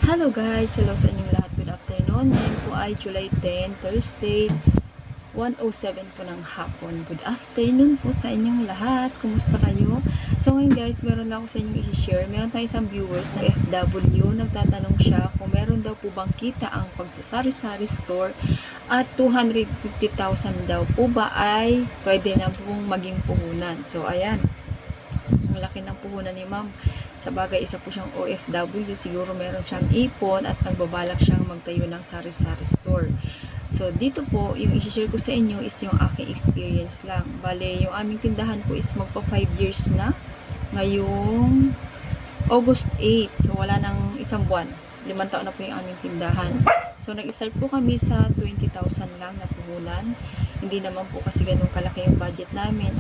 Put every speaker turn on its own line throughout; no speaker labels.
Hello guys! Hello sa inyong lahat. Good afternoon. Ngayon po ay July 10, Thursday, 1:07 po ng hapon. Good afternoon po sa inyong lahat. Kumusta kayo? So ngayon guys, meron lang ako sa inyong i-share. Meron tayong isang viewers na FW. Nagtatanong siya kung meron daw po bang kita ang pagsasari-sari store at 250,000 daw po ba ay pwede na pong maging puhunan. So ayan. Ang laki ng puhunan ni ma'am. Sa bagay, isa po siyang OFW. Siguro meron siyang ipon at nagbabalak siyang magtayo ng sari-sari store. So, dito po, yung i-share ko sa inyo is yung aking experience lang. Bale, yung aming tindahan po is magpa 5 years na. Ngayong August 8. So, wala nang isang buwan. 5 taon na po yung aming tindahan. So, nag-start po kami sa 20,000 lang na puhunan. Hindi naman po kasi ganun kalaki yung budget namin.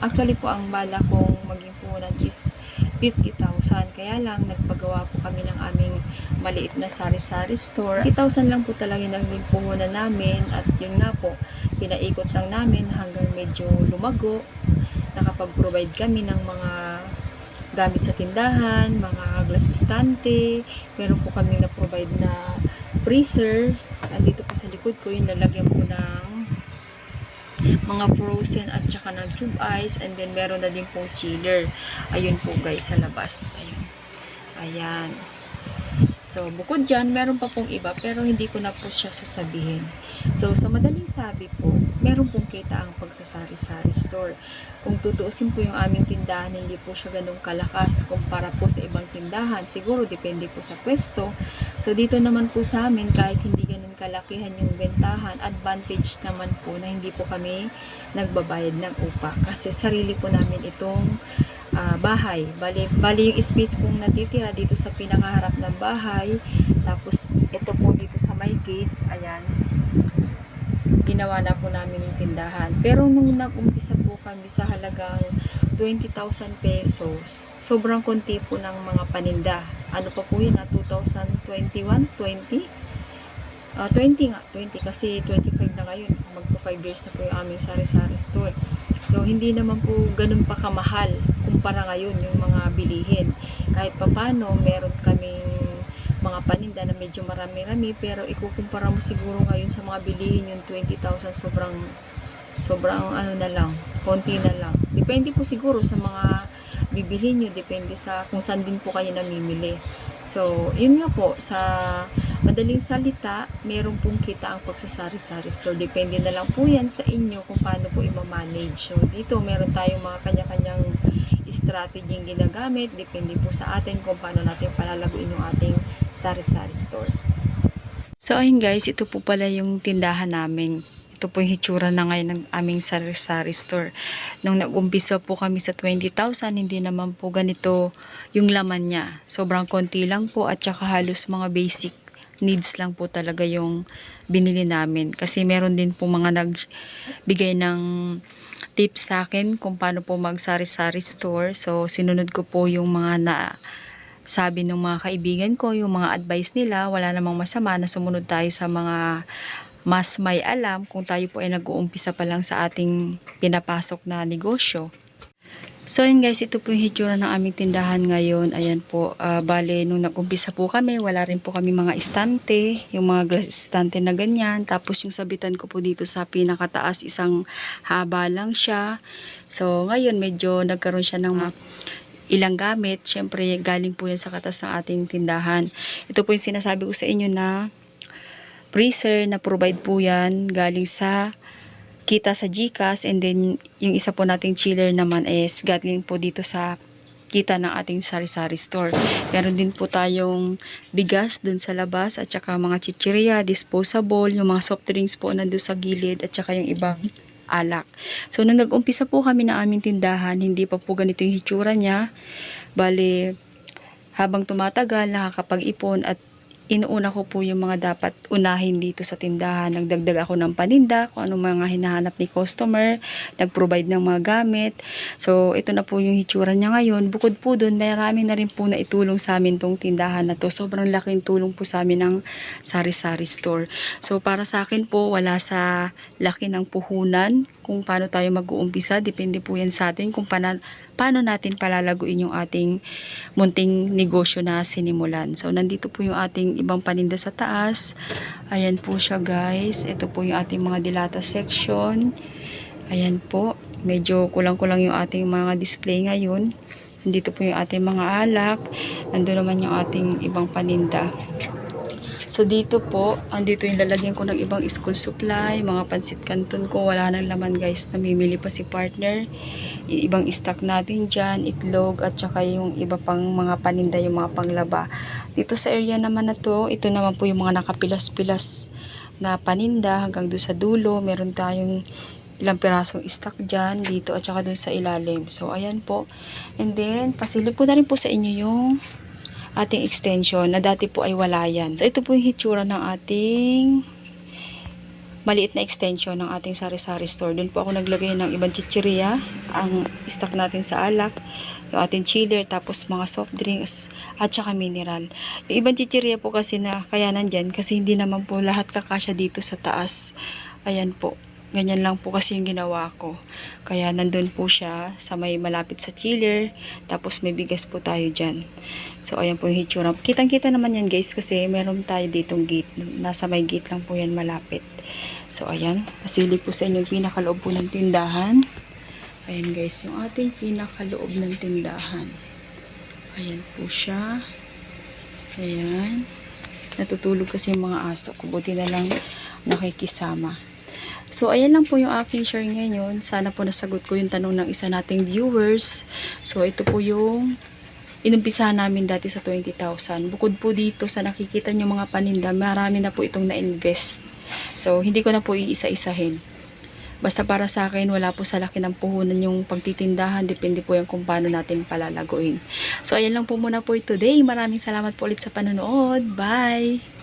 Actually po, ang bala kong maging puhunan is 50,000. Kaya lang, nagpagawa po kami ng aming maliit na sari-sari store. 50,000 lang po talaga yung naging puhunan namin. At yun nga po, pinaikot lang namin hanggang medyo lumago. Nakapag-provide kami ng mga gamit sa tindahan, mga glass estante. Meron po kami na-provide na freezer. Andito po sa likod ko, yung lalagyan po ng mga frozen at saka ng tube ice, and then meron na din pong chiller. Ayun po guys sa labas. Ayun. Ayan. So, bukod dyan, meron pa pong iba pero hindi ko na po siya sasabihin. So, sa madaling sabi po, meron pong kita ang pagsasari-sari store. Kung tutuusin po yung aming tindahan, hindi po siya ganun kalakas kumpara po sa ibang tindahan. Siguro, depende po sa pwesto. So, dito naman po sa amin, kahit hindi ganun kalakihan yung bentahan, advantage naman po na hindi po kami nagbabayad ng upa. Kasi sarili po namin itong bahay. Bali yung space pong natitira dito sa pinakaharap ng bahay. Tapos, ito po dito sa may gate. Ayan. Ginawa na po namin yung tindahan. Pero nung nag-umpisa po kami sa halagang 20,000 pesos, sobrang konti po ng mga paninda. Ano pa po yun na 2021? 20? 20 nga. 20 kasi 25 na ngayon. Magpo 5 years na po yung aming sari-sari store. So, hindi naman po ganun pa kamahal kumpara ngayon yung mga bilihin. Kahit papano, meron kaming mga paninda na medyo marami-rami, pero ikukumpara mo siguro ngayon sa mga bilihin yung 20,000, sobrang ano na lang, konti na lang. Depende po siguro sa mga bibilhin nyo, depende sa kung saan din po kayo namimili. So, yun nga po, sa madaling salita, meron pong kita ang pagsasari-sari store. Depende na lang po yan sa inyo kung paano po i-manage. So, dito meron tayong mga kanya-kanyang strategy yung ginagamit. Depende po sa atin kung paano natin palalaguin yung ating sari-sari store. So, ayun guys, ito po pala yung tindahan namin. Ito po yung hitsura na ngayon ng aming sari-sari store. Nung nag-umpisa po kami sa 20,000, hindi naman po ganito yung laman niya. Sobrang konti lang po at saka halos mga basic needs lang po talaga yung binili namin. Kasi meron din po mga nagbigay ng tips sa akin kung paano po mag-sari-sari store. So, sinunod ko po yung mga sabi ng mga kaibigan ko, yung mga advice nila. Wala namang masama na sumunod tayo sa mga mas may alam kung tayo po ay nag-uumpisa pa lang sa ating pinapasok na negosyo. So yun guys, ito po yung hitsura ng aming tindahan ngayon. Ayan po, bale nung nag-umpisa po kami, wala rin po kami mga estante, yung mga glass estante na ganyan. Tapos yung sabitan ko po dito sa pinakataas, isang haba lang siya. So ngayon medyo nagkaroon siya ng ilang gamit. Syempre galing po yan sa katas ng ating tindahan. Ito po yung sinasabi ko sa inyo na freezer na provide po yan galing sa kita sa GCash, and then yung isa po nating chiller naman is galing po dito sa kita ng ating sari-sari store. Meron din po tayong bigas dun sa labas at saka mga chichirya, disposable, yung mga soft drinks po nandun sa gilid at saka yung ibang alak. So nung nag-umpisa po kami ng aming tindahan, hindi pa po ganito yung hitsura niya. Bale, habang tumatagal, nakakapag-ipon at inuuna ko po yung mga dapat unahin dito sa tindahan. Nagdagdag ako ng paninda, kung ano mga hinahanap ni customer, nag-provide ng mga gamit. So, ito na po yung hitsura niya ngayon. Bukod po dun, marami na rin po na itulong sa amin tong tindahan na to. Sobrang laking tulong po sa amin ng sari-sari store. So, para sa akin po, wala sa laki ng puhunan kung paano tayo mag-uumpisa. Depende po yan sa atin kung paano natin palalaguin yung ating munting negosyo na sinimulan. So, nandito po yung ating ibang paninda sa taas. Ayan po siya guys. Ito po yung ating mga dilata section. Ayan po. Medyo kulang-kulang yung ating mga display ngayon. Nandito po yung ating mga alak. Nandun naman yung ating ibang paninda. So, dito po, andito yung lalagyan ko ng ibang school supply, mga pansit canton ko, wala nang laman guys, namimili pa si partner. Ibang stock natin dyan, itlog, at saka yung iba pang mga paninda, yung mga panglaba. Dito sa area naman na to, ito naman po yung mga nakapilas-pilas na paninda hanggang doon sa dulo. Meron tayong ilang pirasong stock dyan, dito at saka doon sa ilalim. So, ayan po. And then, pasilip ko na rin po sa inyo yung ating extension na dati po ay wala yan. So, ito po yung hitsura ng ating maliit na extension ng ating sari-sari store. Doon po ako naglagay ng ibang chichirya, ang stock natin sa alak, yung ating chiller, tapos mga soft drinks, at saka mineral. Yung ibang chichirya po kasi na kaya nandyan, kasi hindi naman po lahat kakasya dito sa taas. Ayan po. Ganyan lang po kasi yung ginawa ko. Kaya nandun po siya sa may malapit sa chiller. Tapos may bigas po tayo dyan. So ayan po yung hitsura. Kitang-kita naman yan guys kasi meron tayo ditong gate. Nasa may gate lang po yan malapit. So ayan. Pasili po sa inyo yung pinakaloob po ng tindahan. Ayan guys. Yung ating pinakaloob ng tindahan. Ayan po siya. Ayan. Natutulog kasi yung mga aso ko. Buti na lang nakikisama. So, ayan lang po yung aking share ngayon. Sana po nasagot ko yung tanong ng isa nating viewers. So, ito po yung inumpisahan namin dati sa 20,000. Bukod po dito sa nakikita nyo mga paninda, marami na po itong na-invest. So, hindi ko na po iisa-isahin. Basta para sa akin, wala po sa laki ng puhunan yung pagtitindahan. Depende po yan kung paano natin palalaguin. So, ayan lang po muna for today. Maraming salamat po ulit sa panonood. Bye!